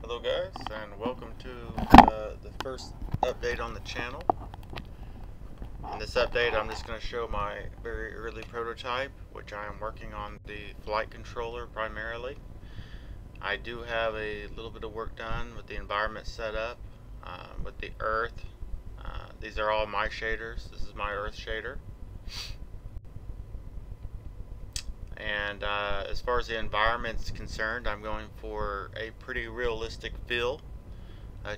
Hello guys, and welcome to the first update on the channel. In this update I'm just going to show my very early prototype, which I am working on the flight controller primarily. I do have a little bit of work done with the environment set up, with the earth. These are all my shaders. This is my earth shader. And as far as the environment's concerned, I'm going for a pretty realistic feel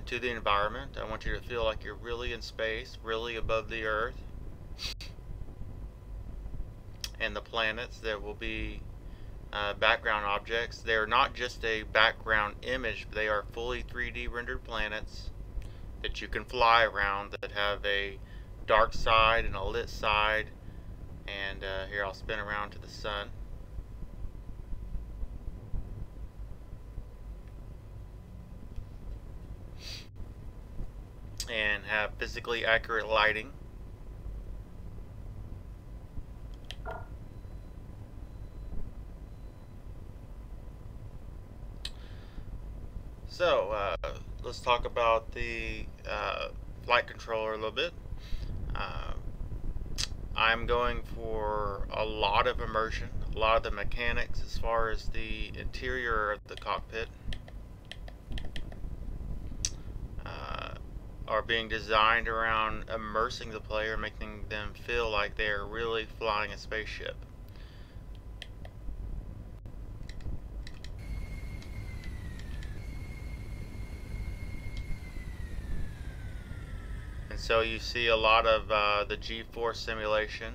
to the environment. I want you to feel like you're really in space, really above the earth. And the planets, there will be background objects. They're not just a background image, but they are fully 3D rendered planets that you can fly around that have a dark side and a lit side. And here, I'll spin around to the sun. And have physically accurate lighting. So let's talk about the flight controller a little bit. I'm going for a lot of immersion, a lot of the mechanics as far as the interior of the cockpit are being designed around immersing the player, making them feel like they're really flying a spaceship. And so you see a lot of the G-force simulation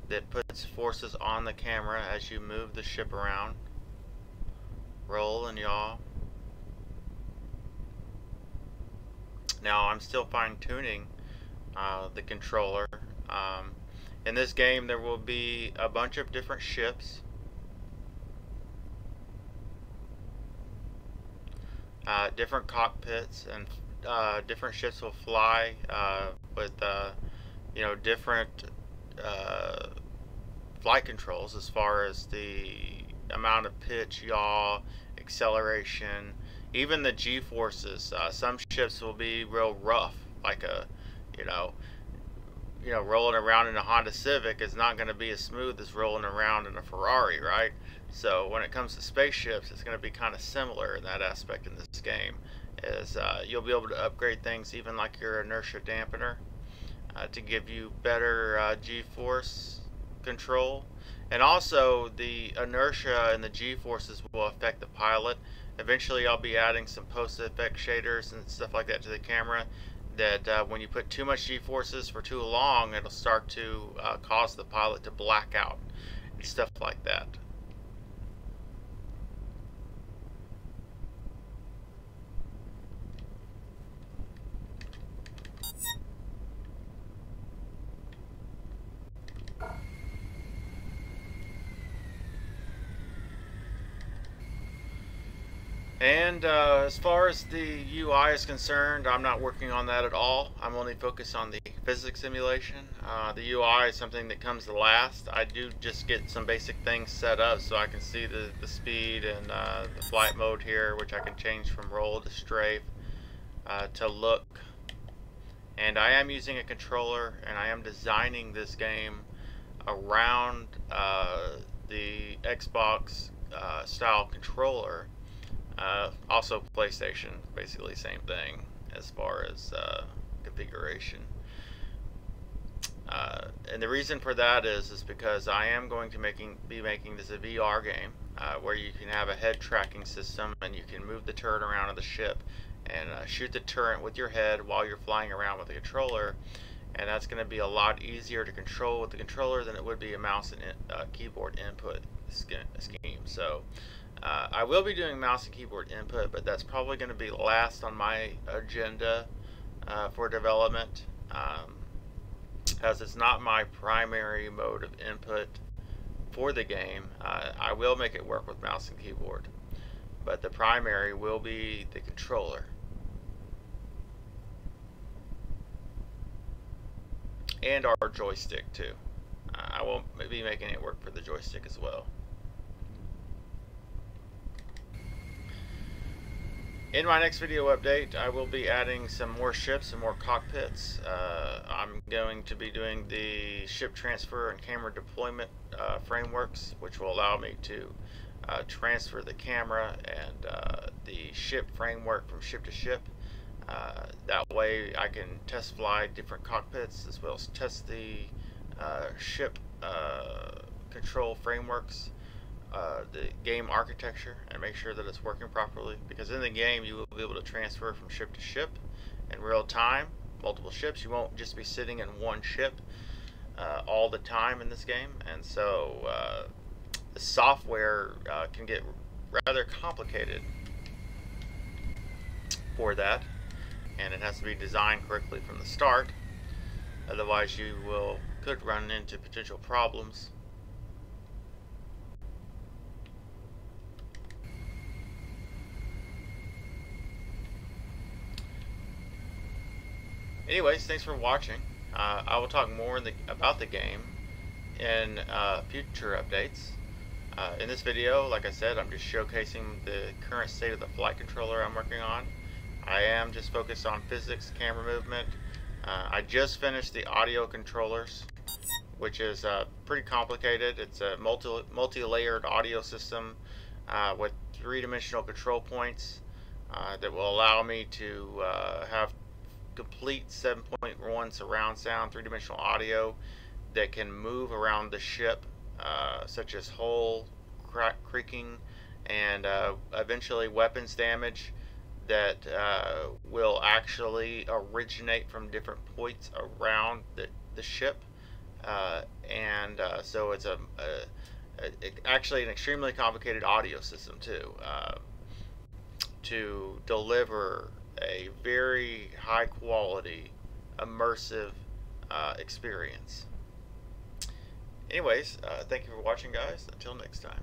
that puts forces on the camera as you move the ship around. Roll and yaw. Now I'm still fine-tuning the controller. In this game there will be a bunch of different ships. Different cockpits, and different ships will fly with different flight controls as far as the amount of pitch, yaw, acceleration, even the G-forces. Some ships will be real rough, like a rolling around in a Honda Civic is not going to be as smooth as rolling around in a Ferrari, right? So when it comes to spaceships, it's going to be kind of similar in that aspect in this game. Is you'll be able to upgrade things, even like your inertia dampener, to give you better G-force control. And also the inertia and the G-forces will affect the pilot. Eventually I'll be adding some post-effect shaders and stuff like that to the camera that when you put too much G-forces for too long, it'll start to cause the pilot to black out and stuff like that. And as far as the UI is concerned, I'm not working on that at all. I'm only focused on the physics simulation. The UI is something that comes last. I do just get some basic things set up so I can see the speed and the flight mode here, which I can change from roll to strafe to look. And I am using a controller, and I am designing this game around the Xbox style controller. Also PlayStation, basically same thing as far as configuration. And the reason for that is because I am going to be making this a VR game where you can have a head tracking system, and you can move the turret around of the ship and shoot the turret with your head while you're flying around with the controller. And that's going to be a lot easier to control with the controller than it would be a mouse and keyboard input scheme. So I will be doing mouse and keyboard input, but that's probably going to be last on my agenda for development, as it's not my primary mode of input for the game. I will make it work with mouse and keyboard, but the primary will be the controller. And our joystick too. I will be making it work for the joystick as well. In my next video update, I will be adding some more ships and more cockpits. I'm going to be doing the ship transfer and camera deployment frameworks, which will allow me to transfer the camera and the ship framework from ship to ship. That way I can test fly different cockpits as well as test the ship control frameworks, the game architecture, and make sure that it's working properly, because in the game you will be able to transfer from ship to ship in real time, multiple ships. You won't just be sitting in one ship all the time in this game, and so the software can get rather complicated for that, and it has to be designed correctly from the start. Otherwise you could run into potential problems. Anyways, thanks for watching. I will talk more about the game in future updates. In this video, like I said, I'm just showcasing the current state of the flight controller I'm working on. I am just focused on physics, camera movement. I just finished the audio controllers, which is pretty complicated. It's a multi-layered audio system with three-dimensional control points that will allow me to have complete 7.1 surround sound, three-dimensional audio that can move around the ship, such as hull creaking and eventually weapons damage that will actually originate from different points around the ship, so it's actually an extremely complicated audio system too, to deliver a very high quality immersive experience. Anyways, thank you for watching, guys. Until next time.